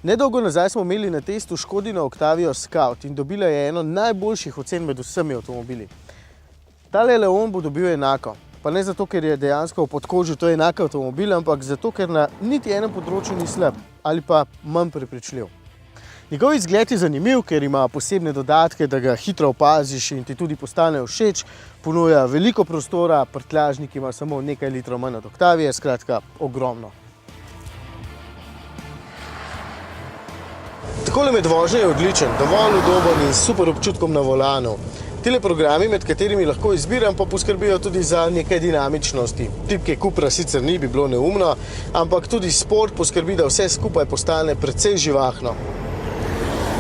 Nedolgo nazaj smo imeli na testu Škodino Octavio Scout in dobila je eno najboljših ocen med vsemi avtomobili. Tale Leon bo dobil enako, pa ne zato, ker je dejansko v podkožju to enak avtomobil, ampak zato, ker na niti enem področju ni slab ali pa manj prepričljiv. Njegov izgled je zanimiv, ker ima posebne dodatke, da ga hitro opaziš in ti tudi postane všeč, ponuja veliko prostora, prtljažnik ima samo nekaj litrov manj od Octavie, skratka ogromno. Takole med vožnjo je odličen, dovolj udoben in super občutkom na volanu. Tile programi, med katerimi lahko izbiram, pa poskrbijo tudi za nekaj dinamičnosti. Tipke Cupra sicer ni, bi bilo neumno, ampak tudi Sport poskrbi, da vse skupaj postane precej živahno.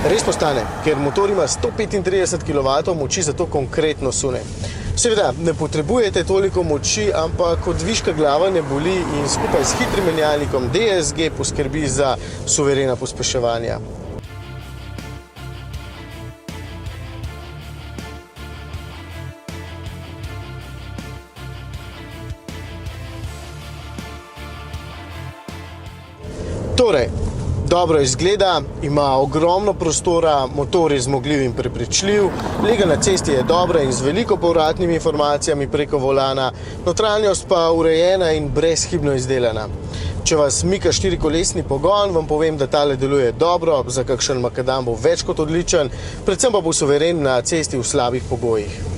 Res postane, ker motor ima 135 kW moči, zato konkretno sune. Seveda, ne potrebujete toliko moči, ampak od viška glava ne boli in skupaj s hitrim menjalnikom DSG poskrbi za suverena pospeševanja. Torej, dobro izgleda, ima ogromno prostora, motor je zmogljiv in prepričljiv, lega na cesti je dobra in z veliko povratnimi informacijami preko volana, notranjost pa urejena in brezhibno izdelana. Če vas mika štirikolesni pogon, vam povem, da tale deluje dobro, za kakšen makadam bo več kot odličen, predvsem pa bo suveren na cesti v slabih pogojih.